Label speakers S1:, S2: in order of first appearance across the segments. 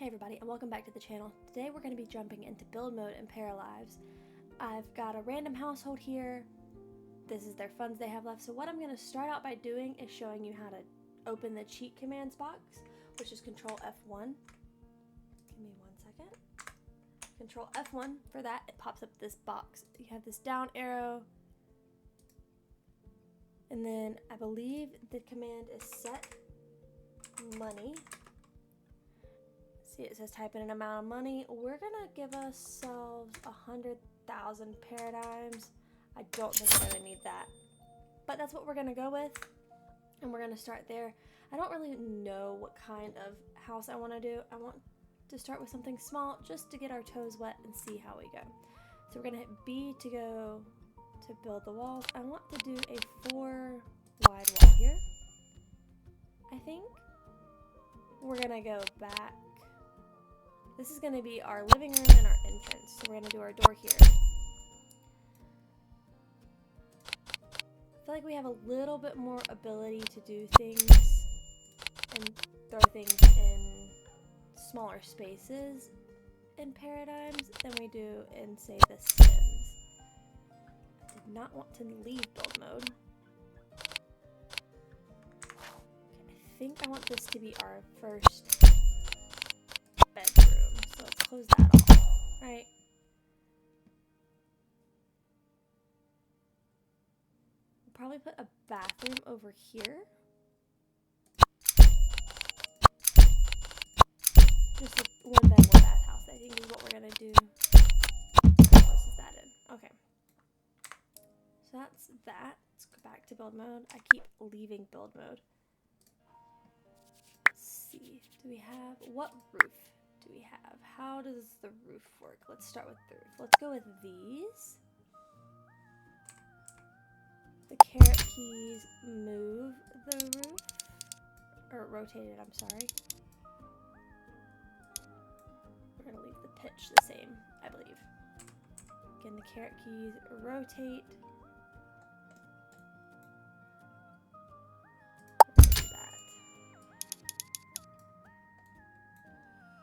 S1: Hey everybody, and welcome back to the channel. Today we're going to be jumping into build mode in Paralives. I've got a random household here. This is their funds they have left. So what I'm going to start out by doing is showing you how to open the cheat commands box, which is Control F1. Give me 1 second. Control F1 for that. It pops up this box. You have this down arrow. And then I believe the command is set money. See, it says type in an amount of money. We're gonna give ourselves 100,000 Paralives. I don't think we're gonna need that, but that's what we're gonna go with, and we're gonna start there. I don't really know what kind of house I want to do. I want to start with something small just to get our toes wet and see how we go. So we're gonna hit B to go to build the walls. I want to do a 4 wide wall here. I think we're gonna go back. This is going to be our living room and our entrance, so we're going to do our door here. I feel like we have a little bit more ability to do things and throw things in smaller spaces in Paralives than we do in, say, The Sims. I did not want to leave build mode. Okay, I think I want this to be our first bedroom. So let's close that off, right? We'll probably put a bathroom over here. Just a one bed, one bath house, I think is what we're gonna do. How close is that in? Okay. So that's that. Let's go back to build mode. I keep leaving build mode. Let's see. Do we have, what roof do we have? How does the roof work? Let's start with the roof. Let's go with these. The caret keys move the roof, or rotate it, I'm sorry. We're gonna leave the pitch the same, I believe. Again, the caret keys rotate.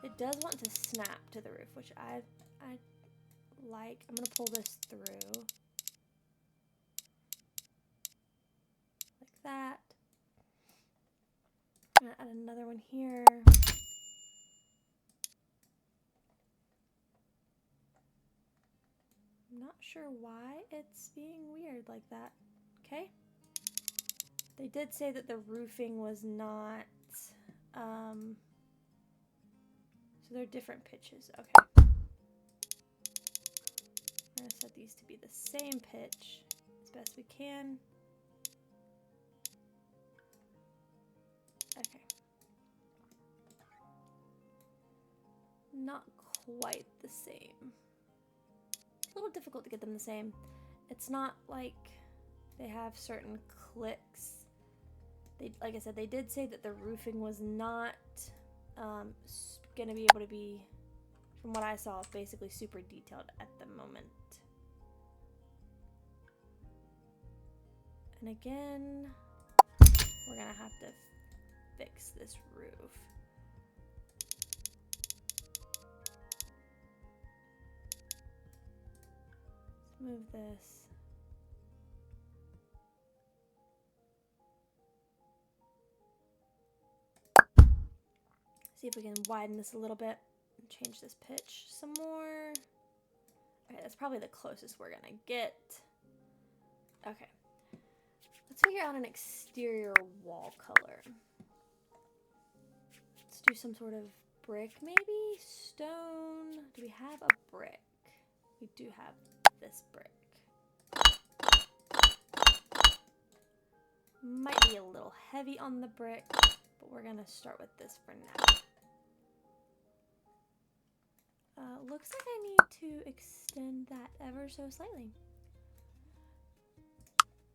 S1: It does want to snap to the roof, which I like. I'm going to pull this through. Like that. I'm going to add another one here. I'm not sure why it's being weird like that. Okay. They did say that the roofing was not, so they're different pitches. Okay. I'm going to set these to be the same pitch as best we can. Okay. Not quite the same. It's a little difficult to get them the same. It's not like they have certain clicks. Like I said, they did say that the roofing was not going to be able to be, from what I saw, basically super detailed at the moment. And again, we're going to have to fix this roof. Let's move this. See if we can widen this a little bit and change this pitch some more. Okay, that's probably the closest we're gonna get. Okay, let's figure out an exterior wall color. Let's do some sort of brick, maybe stone. Do we have a brick? We do have this brick. Might be a little heavy on the brick, but we're gonna start with this for now. Looks like I need to extend that ever so slightly.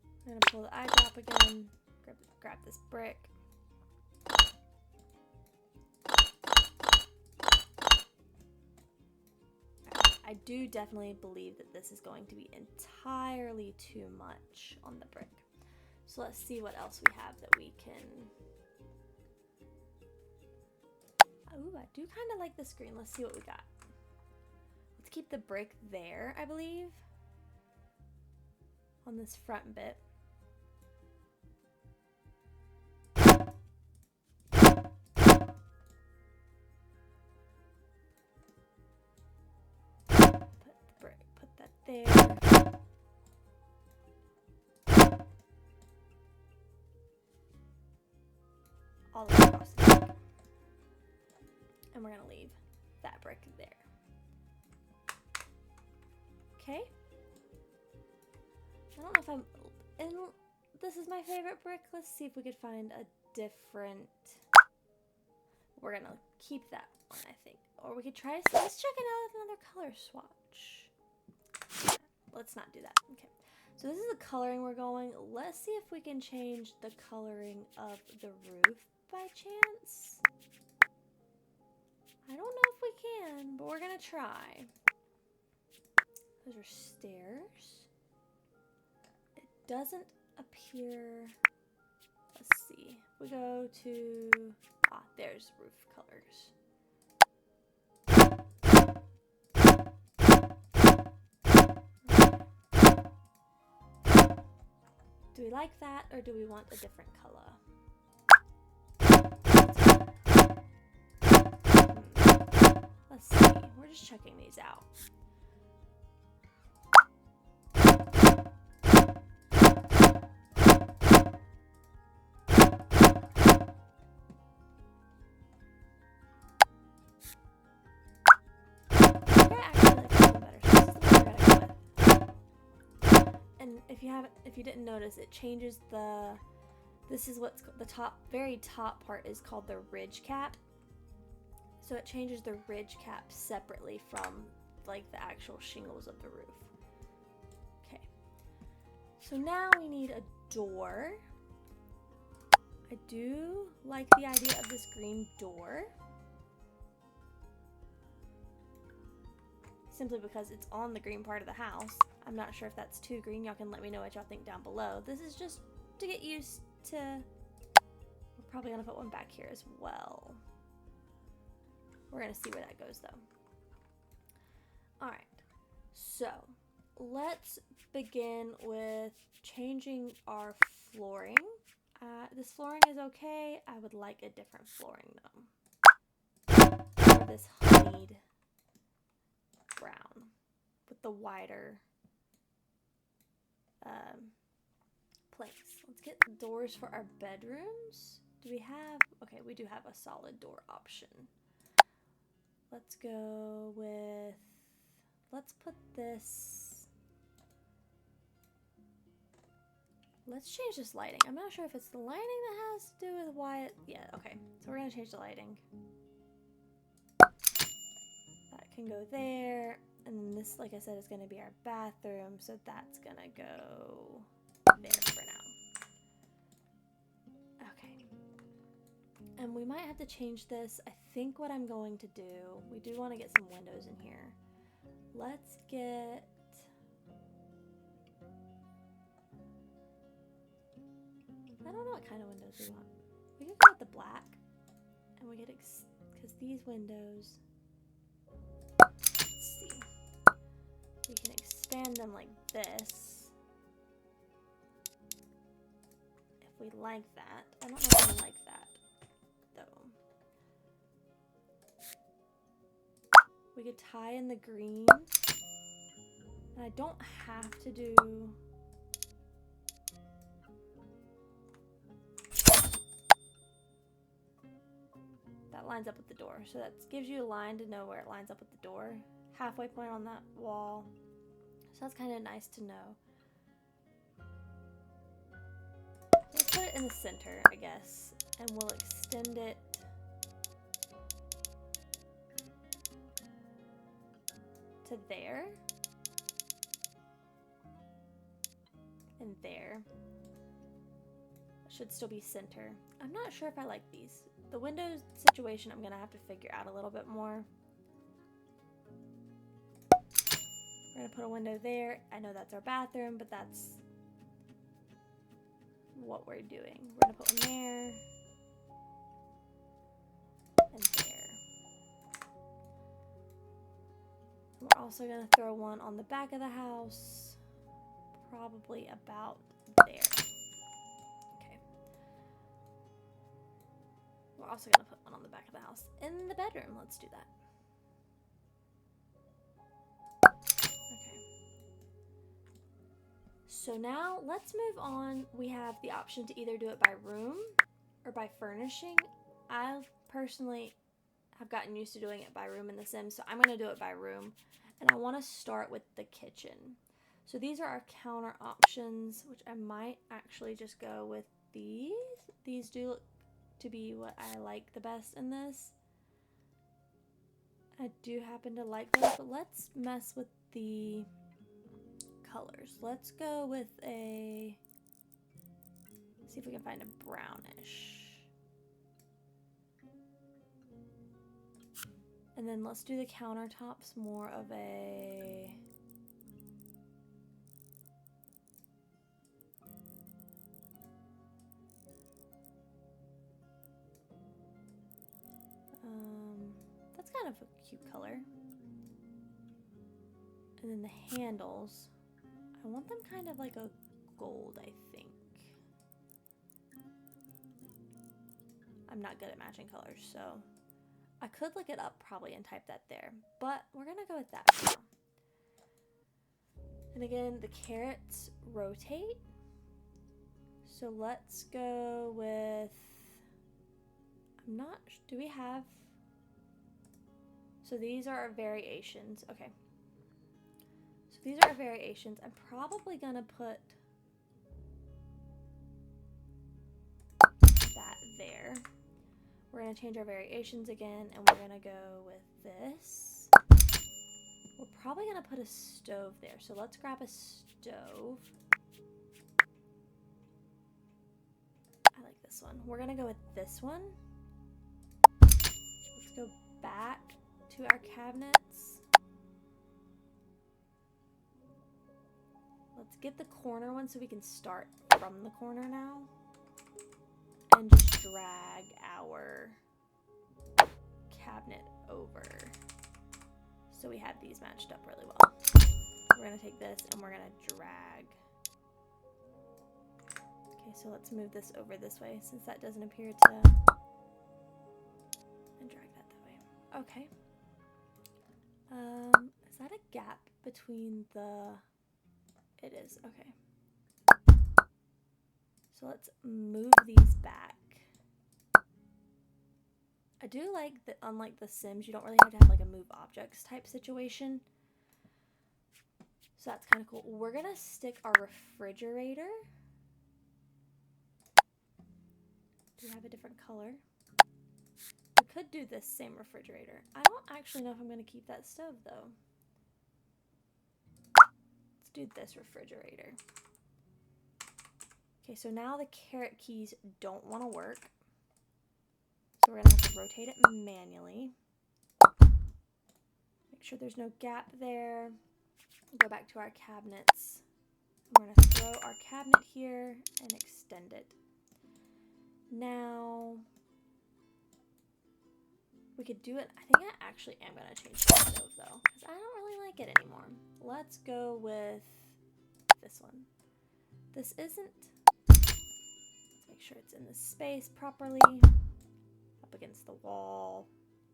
S1: I'm gonna pull the eyedrop again, grab this brick. I do definitely believe that this is going to be entirely too much on the brick. So let's see what else we have that we can Ooh, I do kind of like this green. Let's see what we got. Let's keep the brick there, I believe. On this front bit. Put that there. All the way across the back. And we're gonna leave that brick there. Okay. I don't know if I'm, and this is my favorite brick. Let's see if we could find a different, we're gonna keep that one, I think. Or we could try, let's check it out with another color swatch. Let's not do that, okay. So this is the coloring we're going. Let's see if we can change the coloring of the roof by chance. I don't know if we can, but we're gonna try. Those are stairs. It doesn't appear, let's see. We go to, there's roof colors. Do we like that, or do we want a different color? Let's see. We're just checking these out. And if you didn't notice, it changes the, this is what's the top, very top part is called the ridge cap. So it changes the ridge cap separately from like the actual shingles of the roof. Okay. So now we need a door. I do like the idea of this green door. Simply because it's on the green part of the house. I'm not sure if that's too green. Y'all can let me know what y'all think down below. This is just to get used to. We're probably gonna put one back here as well. We're gonna see where that goes though. All right, so let's begin with changing our flooring. This flooring is okay. I would like a different flooring though. Or this honeyed brown with the wider planks. Let's get doors for our bedrooms. Do we have, okay, we do have a solid door option. Let's go with, let's put this, let's change this lighting. I'm not sure if it's the lighting that has to do with why it, yeah, okay. So we're gonna change the lighting. That can go there. And then this, like I said, is gonna be our bathroom. So that's gonna go there for now. Okay. And we might have to change this. I think what I'm going to do, we do want to get some windows in here. Let's get, I don't know what kind of windows we want. We can go with the black, and we get, because these windows, let's see, we can expand them like this. If we like that. I don't know if I like that, though. We could tie in the green. And I don't have to do, that lines up with the door. So that gives you a line to know where it lines up with the door. Halfway point on that wall. So that's kind of nice to know. Let's put it in the center, I guess. And we'll extend it to there. And there. It should still be center. I'm not sure if I like these. The windows situation I'm gonna have to figure out a little bit more. We're gonna put a window there. I know that's our bathroom, but that's what we're doing. We're gonna put one there and there. We're also going to throw one on the back of the house, probably about there. Okay. We're also going to put one on the back of the house in the bedroom. Let's do that. Okay. So now let's move on. We have the option to either do it by room or by furnishing. I personally have gotten used to doing it by room in The Sims, so I'm going to do it by room. And I want to start with the kitchen. So these are our counter options, which I might actually just go with these. These do look to be what I like the best in this. I do happen to like those, but let's mess with the colors. Let's go with a, see if we can find a brownish. And then let's do the countertops more of a, that's kind of a cute color. And then the handles, I want them kind of like a gold, I think. I'm not good at matching colors, so I could look it up probably and type that there, but we're gonna go with that for now. And again, the carrots rotate. So let's go with, I'm not, do we have, so these are our variations. Okay. So these are our variations. I'm probably gonna put that there. We're gonna change our variations again, and we're gonna go with this. We're probably gonna put a stove there. So let's grab a stove. I like this one. We're gonna go with this one. Let's go back to our cabinets. Let's get the corner one so we can start from the corner now. And just drag our cabinet over. So we have these matched up really well. We're gonna take this and we're gonna drag. Okay, so let's move this over this way since that doesn't appear to, and drag that way. Okay. Is that a gap between the, it is, okay. So let's move these back. I do like that, unlike The Sims, you don't really have to have like a move objects type situation. So that's kind of cool. We're gonna stick our refrigerator. Do we have a different color? We could do this same refrigerator. I don't actually know if I'm gonna keep that stove though. Let's do this refrigerator. Okay, so now the carrot keys don't want to work. So we're gonna have to rotate it manually. Make sure there's no gap there. Go back to our cabinets. We're gonna throw our cabinet here and extend it. Now, we could do it, I think I actually am gonna change the stove though, because I don't really like it anymore. Let's go with this one. This isn't, let's make sure it's in the space properly, up against the wall,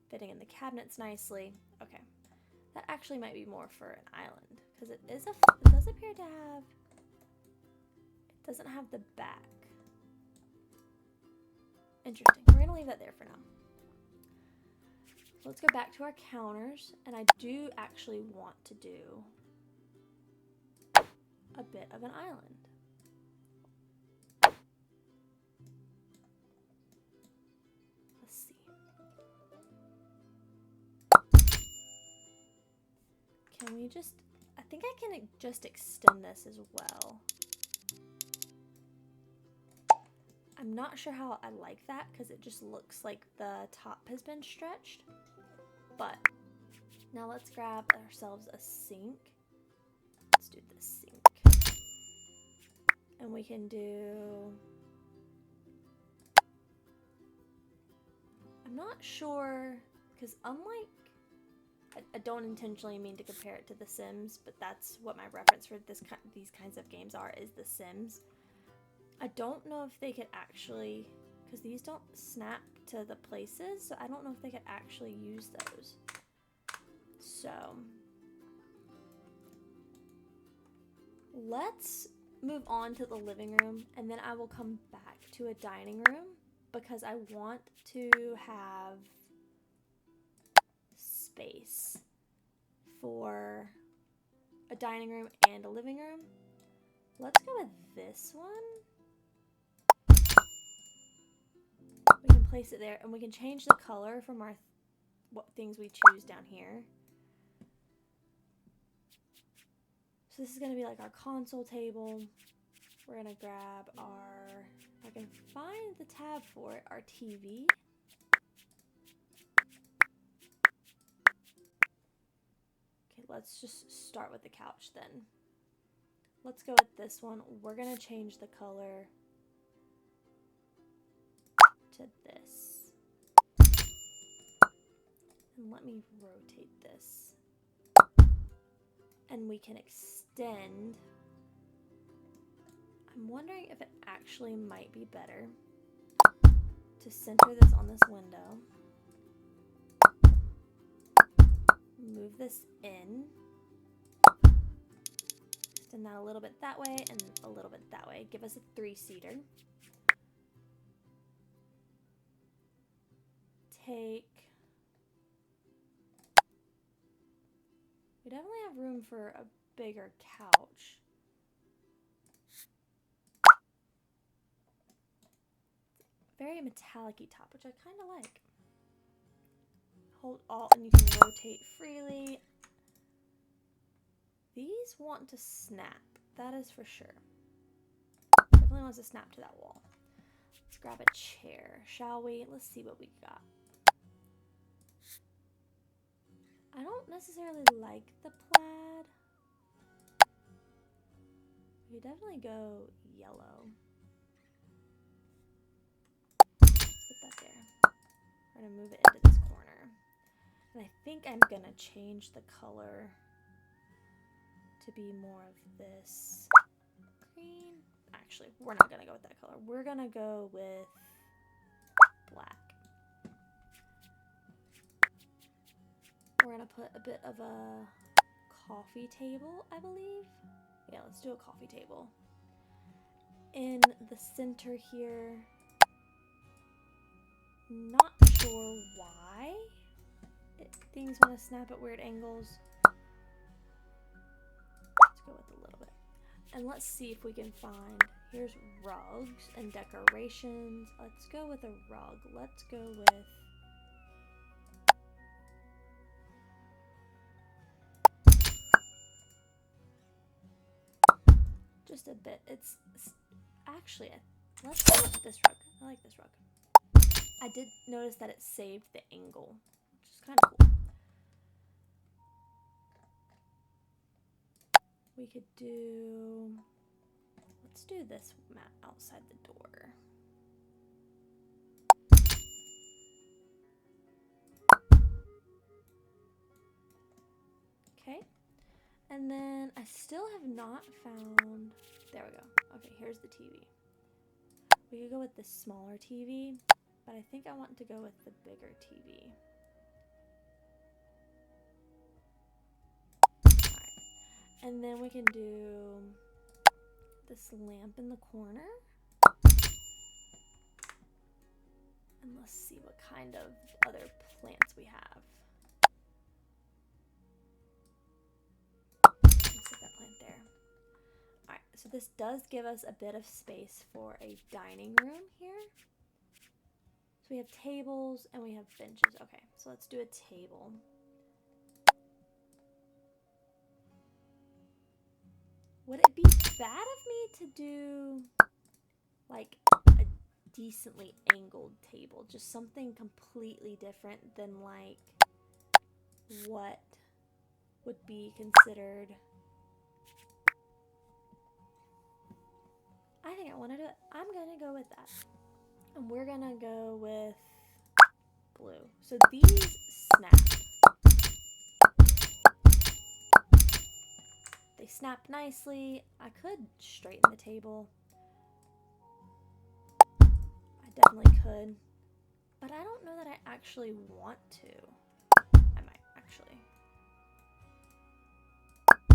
S1: fitting in the cabinets nicely. Okay, that actually might be more for an island, because it does appear to have, it doesn't have the back. Interesting. We're gonna leave that there for now. So let's go back to our counters, and I do actually want to do a bit of an island. Let's see. Can we just, I think I can just extend this as well. I'm not sure how I like that because it just looks like the top has been stretched. But now let's grab ourselves a sink. Let's do this sink. And we can do, I'm not sure, because unlike I don't intentionally mean to compare it to The Sims, but that's what my reference for these kinds of games is The Sims. I don't know if they could actually, because these don't snap to the places, so I don't know if they could actually use those. So let's move on to the living room, and then I will come back to a dining room because I want to have space for a dining room and a living room. Let's go with this one. We can place it there, and we can change the color from our what things we choose down here. So this is going to be like our console table. We're going to grab our, if I can find the tab for it, our TV. Okay, let's just start with the couch then. Let's go with this one. We're going to change the color to this. And let me rotate this. And we can extend. I'm wondering if it actually might be better to center this on this window. Move this in. Extend that a little bit that way and a little bit that way. Give us a 3-seater. We definitely have room for a bigger couch. Very metallic-y top, which I kind of like. Hold Alt and you can rotate freely. These want to snap, that is for sure. Definitely wants to snap to that wall. Let's grab a chair, shall we? Let's see what we got. I don't necessarily like the plaid. We definitely go yellow. Let's put that there. We're gonna move it into this corner. And I think I'm gonna change the color to be more of this green. Actually, we're not gonna go with that color. We're gonna go with black. We're gonna put a bit of a coffee table, I believe. Yeah, let's do a coffee table. In the center here, not sure why things want to snap at weird angles. Let's go with a little bit. And let's see if we can find, here's rugs and decorations. Let's go with a rug. Let's go with just a bit. It's actually, let's go with this rug. I like this rug. I did notice that it saved the angle, which is kind of cool. We could do, let's do this mat outside the door. Okay, and then I still have not found, there we go. Okay, here's the TV. We could go with the smaller TV, but I think I want to go with the bigger TV. Alright, and then we can do this lamp in the corner. And let's see what kind of other plants we have. Let's set that plant there. Alright, so this does give us a bit of space for a dining room here. So we have tables and we have benches. Okay, so let's do a table. Would it be bad of me to do like a decently angled table? Just something completely different than like what would be considered. I think I want to do it. I'm gonna go with that. And we're gonna go with blue. So these snap. They snap nicely. I could straighten the table. I definitely could. But I don't know that I actually want to. I might actually. I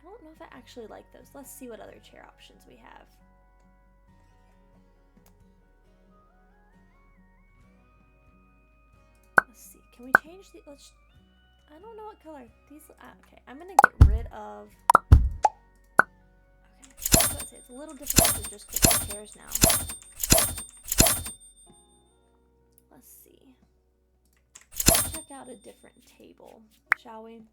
S1: don't know if I actually like those. Let's see what other chair options we have. Let's see. Can we change the... I don't know what color. These... okay, I'm going to get rid of... Okay, so it's a little difficult to just click the chairs now. Let's see. Let's check out a different table, shall we?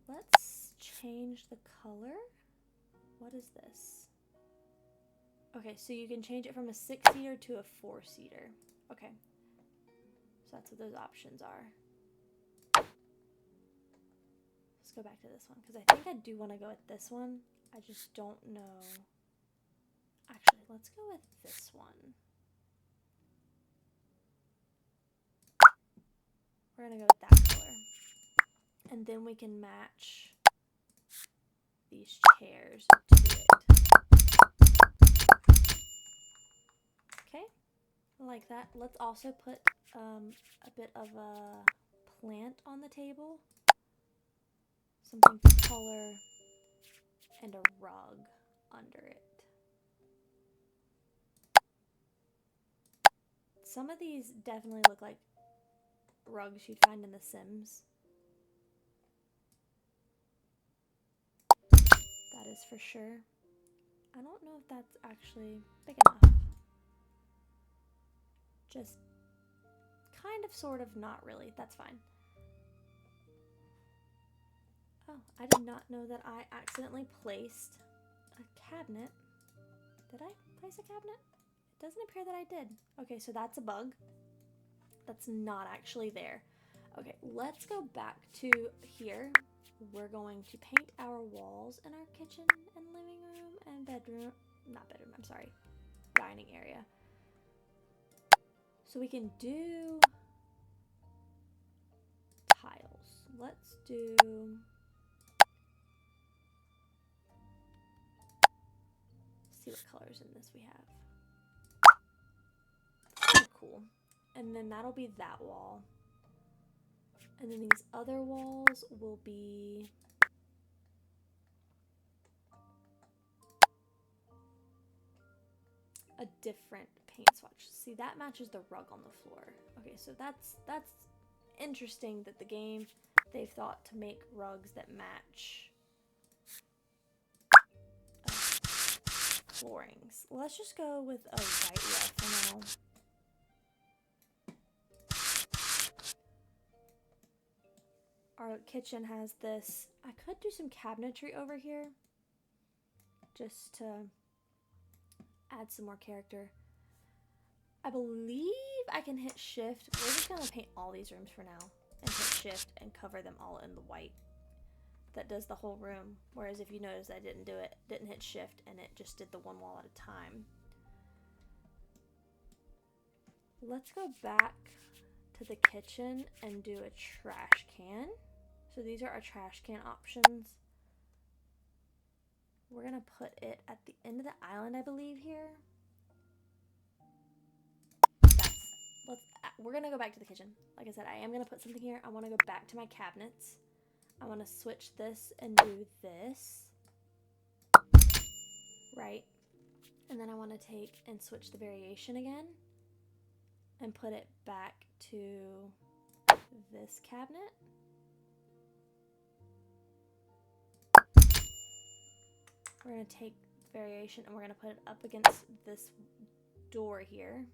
S1: Let's change the color. What is this? Okay, so you can change it from a 6-seater to a 4-seater. Okay, so that's what those options are. Let's go back to this one, because I think I do want to go with this one. I just don't know. Actually, let's go with this one. We're going to go with that color. And then we can match these chairs to it. Okay, I like that. Let's also put a bit of a plant on the table. Something for color and a rug under it. Some of these definitely look like rugs you'd find in The Sims. That is for sure. I don't know if that's actually big enough. Just kind of, sort of, not really. That's fine. Oh, I did not know that I accidentally placed a cabinet. Did I place a cabinet? It doesn't appear that I did. Okay, so that's a bug. That's not actually there. Okay, let's go back to here. We're going to paint our walls in our kitchen and living room and bedroom. Not bedroom, I'm sorry. Dining area. So we can do tiles. Let's do... see what colors in this we have. Oh, cool. And then that'll be that wall. And then these other walls will be a different paint swatch. See, that matches the rug on the floor. Okay, so that's interesting that the game, they've thought to make rugs that match floorings. Let's just go with a white wall for now. Our kitchen has this. I could do some cabinetry over here just to add some more character. I believe I can hit shift. We're just gonna paint all these rooms for now and hit shift and cover them all in the white. That does the whole room. Whereas if you notice, I didn't do it, didn't hit shift, and it just did the one wall at a time. Let's go back to the kitchen and do a trash can. So these are our trash can options. We're gonna put it at the end of the island, I believe, here. We're gonna go back to the kitchen. Like I said, I am gonna put something here. I wanna go back to my cabinets. I wanna switch this and do this. Right. And then I wanna take and switch the variation again and put it back to this cabinet. We're gonna take variation and we're gonna put it up against this door here,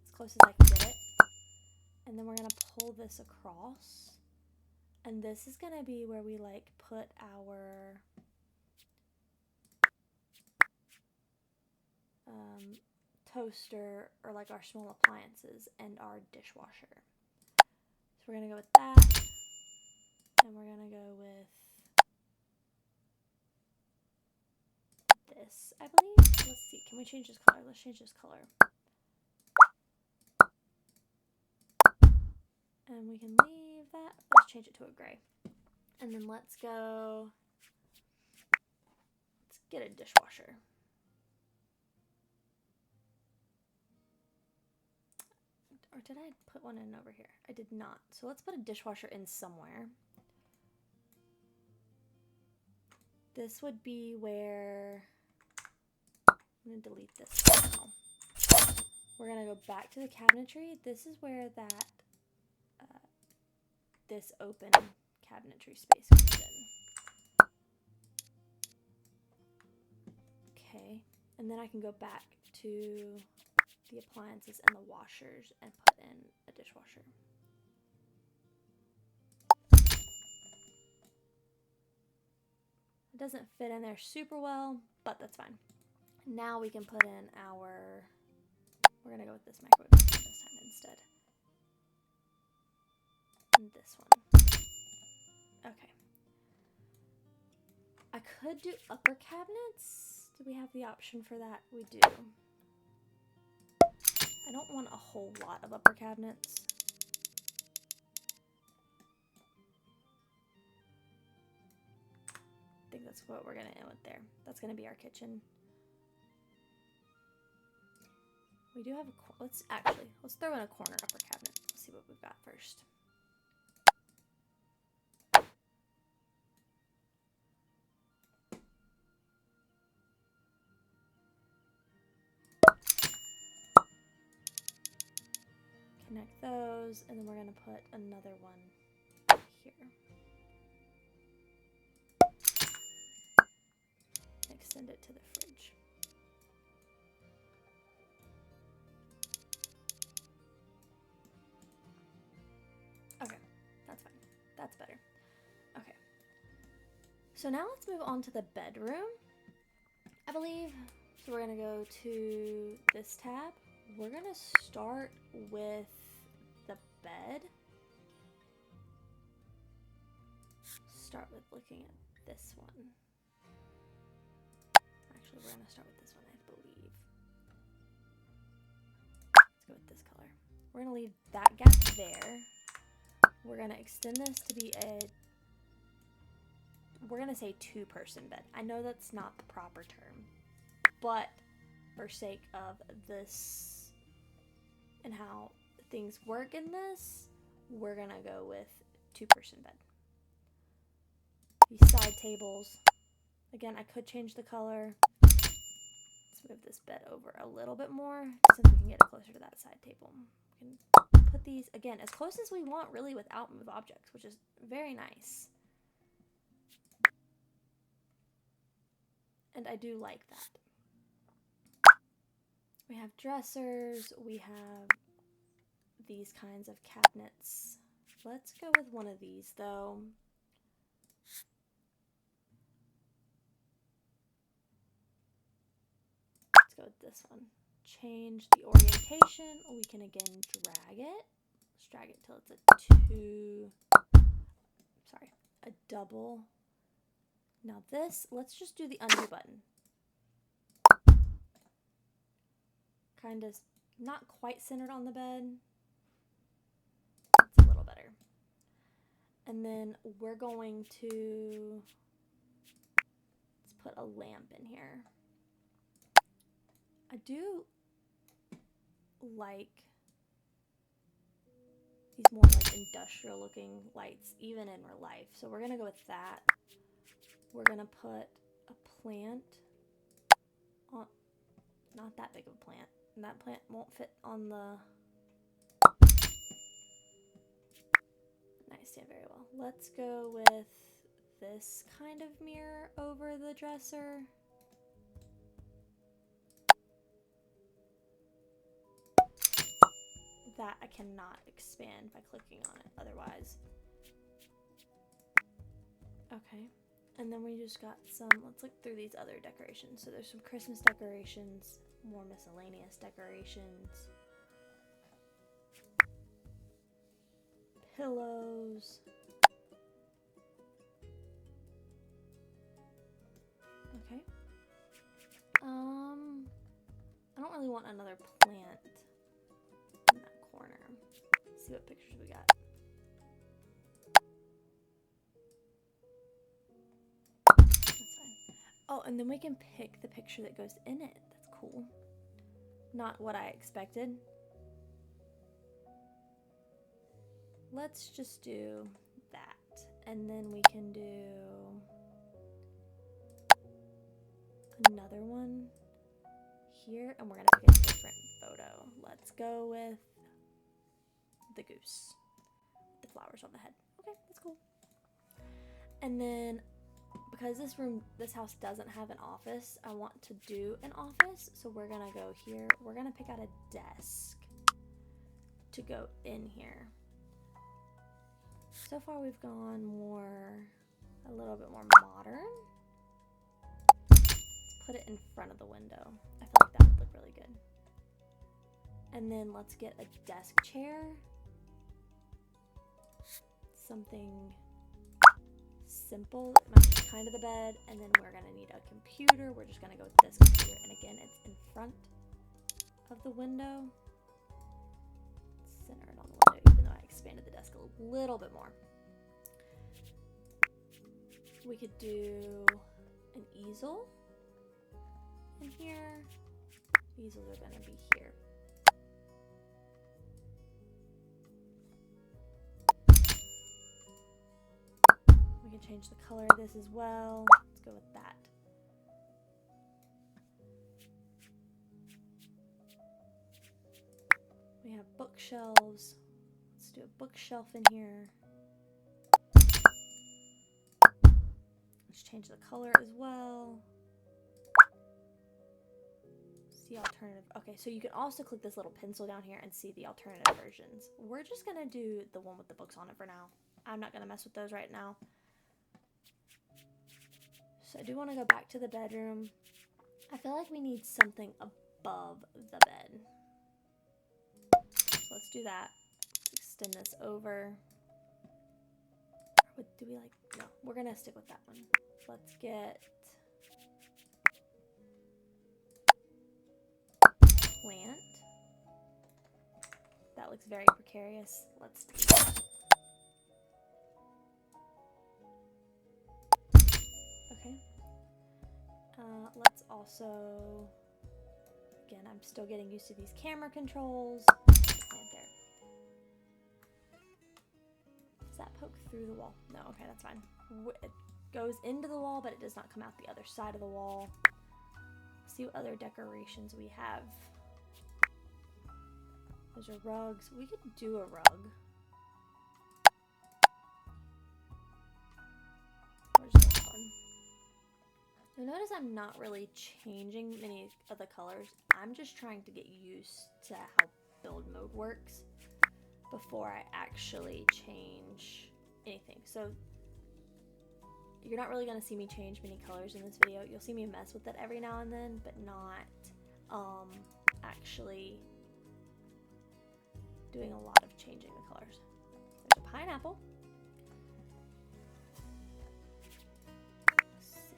S1: as close as I can get it. And then we're gonna pull this across. And this is gonna be where we like put our toaster or like our small appliances and our dishwasher. So we're gonna go with that. And we're gonna go with this, I believe. Let's see, can we change this color? Let's change this color. And we can leave that. Let's change it to a gray. And then let's get a dishwasher. Or did I put one in over here? I did not. So let's put a dishwasher in somewhere. This would be where, I'm gonna delete this now. We're gonna go back to the cabinetry. This is where that, this open cabinetry space comes in. Okay, and then I can go back to the appliances and the washers and put in a dishwasher. It doesn't fit in there super well, but that's fine. Now we can put in our, we're gonna go with this microwave this time instead. And this one. Okay. I could do upper cabinets. Do we have the option for that? We do. I don't want a whole lot of upper cabinets. I think that's what we're gonna end with there. That's gonna be our kitchen. We do have a, let's throw in a corner upper cabinet. Let's see what we've got first. Connect those, and then we're gonna put another one here. Extend it to the fridge. Okay, that's fine. That's better. Okay. So now let's move on to the bedroom, I believe. So we're gonna go to this tab. We're gonna start with the bed. Start with looking at this one. Actually, we're gonna start with this one, I believe. Let's go with this color. We're gonna leave that gap there. We're gonna extend this to be we're gonna say 2-person bed. I know that's not the proper term, but for sake of this and how things work in this, we're gonna go with 2-person bed. These side tables, again, I could change the color. Let's move this bed over a little bit more since we can get it closer to that side table. We can put these, again, as close as we want really without move objects, which is very nice. And I do like that. We have dressers, we have these kinds of cabinets. Let's go with one of these though. Let's go with this one. Change the orientation. We can again drag it. Let's drag it till it's a double. Now this, let's just do the undo button. Kind of not quite centered on the bed. It's a little better. And then we're going to, let's put a lamp in here. I do like these more like industrial looking lights, even in real life. So we're gonna go with that. We're gonna put a plant on, not that big of a plant. And that plant won't fit on the nightstand very well. Let's go with this kind of mirror over the dresser. That I cannot expand by clicking on it otherwise. Okay, and then we just got some, let's look through these other decorations. So there's some Christmas decorations, more miscellaneous decorations, pillows. Okay. I don't really want another plant in that corner. Let's see what pictures we got. Oh, and then we can pick the picture that goes in it. That's cool. Not what I expected. Let's just do that. And then we can do another one here. And we're going to pick a different photo. Let's go with the goose. The flowers on the head. Okay, that's cool. And then because this house doesn't have an office, I want to do an office. So we're going to go here. We're going to pick out a desk to go in here. So far we've gone a little bit more modern. Let's put it in front of the window. I feel like that would look really good. And then let's get a desk chair. Something simple. It matches kind of the bed. And then we're gonna need a computer. We're just gonna go with this computer. And again, it's in front of the window. Center it on the window, even though I expanded the desk a little bit more. We could do an easel in here. Easels are gonna be here. We can change the color of this as well. Let's go with that. We have bookshelves. Let's do a bookshelf in here. Let's change the color as well. See alternative. Okay, so you can also click this little pencil down here and see the alternative versions. We're just gonna do the one with the books on it for now. I'm not gonna mess with those right now. So I do want to go back to the bedroom. I feel like we need something above the bed. So let's do that. Extend this over. Or do we like, no, we're gonna stick with that one. Let's get plant. That looks very precarious. Let's do that. Okay. Let's also, again, I'm still getting used to these camera controls. Plant there. Does that poke through the wall? No, okay, that's fine. It goes into the wall, but it does not come out the other side of the wall. Let's see what other decorations we have. Those are rugs. We could do a rug. Where's that one? You'll notice I'm not really changing many of the colors. I'm just trying to get used to how build mode works before I actually change anything. So you're not really going to see me change many colors in this video. You'll see me mess with it every now and then, but not actually doing a lot of changing the colors. There's a pineapple. Let's see.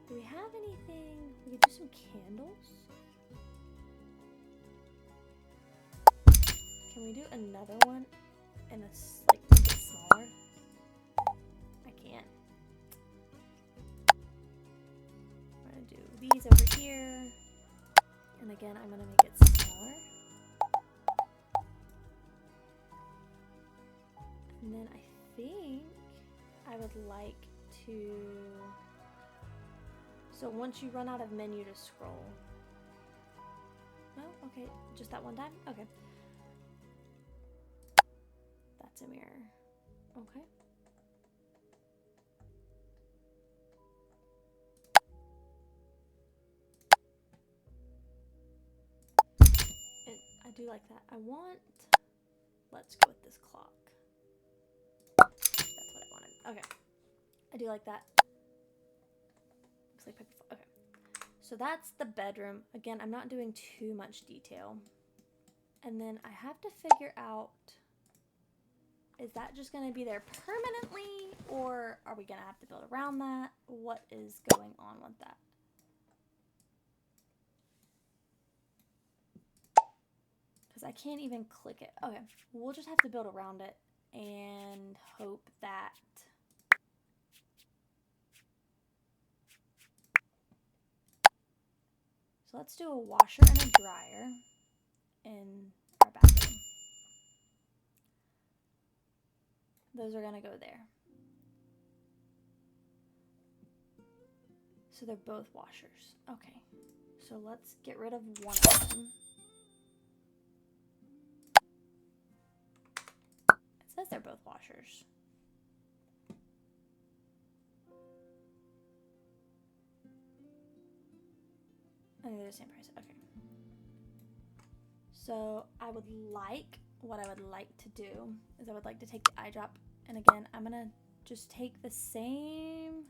S1: Do we have anything? We could do some candles. Can we do another one in a like a bit smaller? I can't. I'm gonna do these over here, and again I'm gonna make it smaller. And then I think I would like to, so once you run out of menu to scroll. No? Okay, just that one time? Okay. That's a mirror. Okay. And I do like that. Let's go with this clock. That's what I wanted. Okay. I do like that. Looks like paper. Okay. So that's the bedroom. Again, I'm not doing too much detail. And then I have to figure out, is that just going to be there permanently, or are we going to have to build around that? What is going on with that? Because I can't even click it. Okay, we'll just have to build around it and hope that So let's do a washer and a dryer in our bathroom. Those are gonna go there. So they're both washers. Okay, so let's get rid of one of them. It says they're both washers. Oh, they're the same price. Okay. So what I would like to do is I would like to take the eye drop, and again, I'm gonna just take the same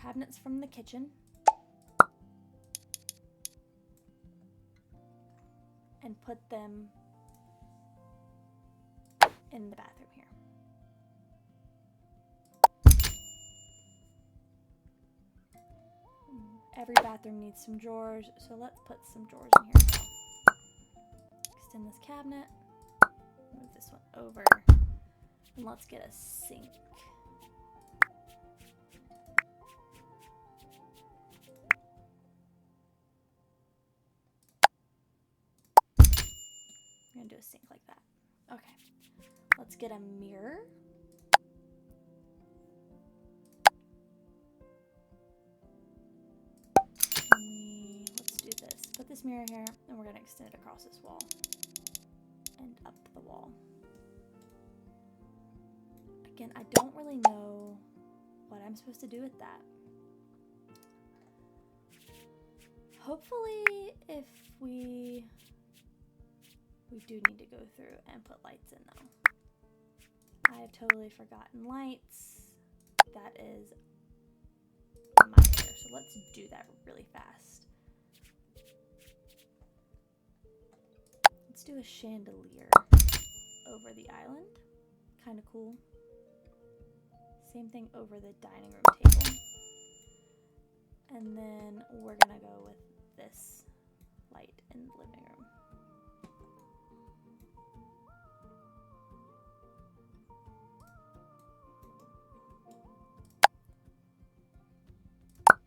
S1: cabinets from the kitchen and put them in the bathroom here. Every bathroom needs some drawers, so let's put some drawers in here as well. Extend this cabinet, move this one over, and let's get a sink. I'm gonna do a sink like that. Okay, let's get a mirror. Let's do this. Put this mirror here, and we're gonna extend it across this wall and up the wall. Again, I don't really know what I'm supposed to do with that. Hopefully, if we do need to go through and put lights in though. I have totally forgotten lights. That is my error, so let's do that really fast. Let's do a chandelier over the island. Kind of cool. Same thing over the dining room table. And then we're gonna go with this light in the living room.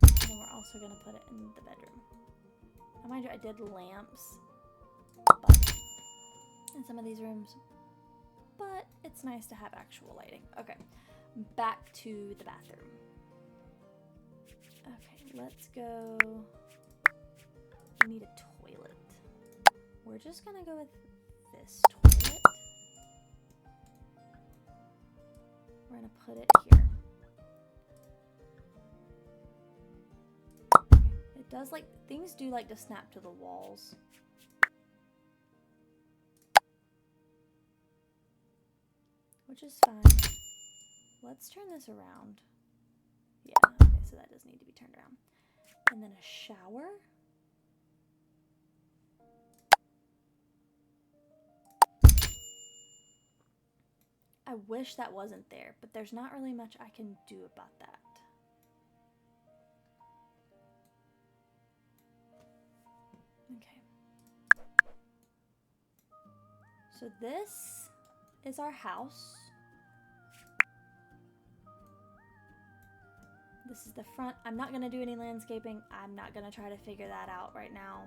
S1: And then we're also gonna put it in the bedroom. Now mind you, I did lamps in some of these rooms, but it's nice to have actual lighting. Okay, back to the bathroom. Okay, let's go. We need a toilet. We're just gonna go with this toilet. We're gonna put it here. Okay. It does things do like to snap to the walls. Which is fine. Let's turn this around. Yeah, okay, so that does need to be turned around. And then a shower. I wish that wasn't there, but there's not really much I can do about that. Okay. So this is our house. This is the front. I'm not going to do any landscaping. I'm not going to try to figure that out right now.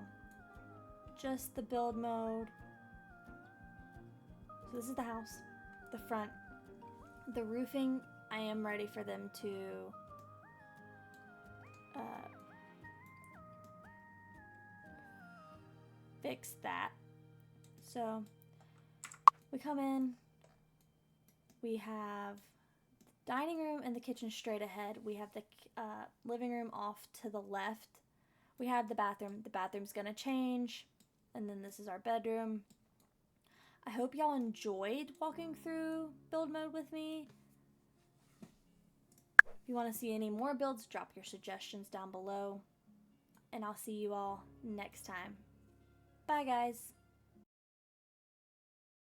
S1: Just the build mode. So this is the house, the front. The roofing, I am ready for them to fix that. So we come in, we have the dining room and the kitchen straight ahead. We have the living room off to the left. We have the bathroom. The bathroom's gonna change, and then this is our bedroom. I hope y'all enjoyed walking through build mode with me. If you want to see any more builds, drop your suggestions down below, and I'll see you all next time. Bye, guys.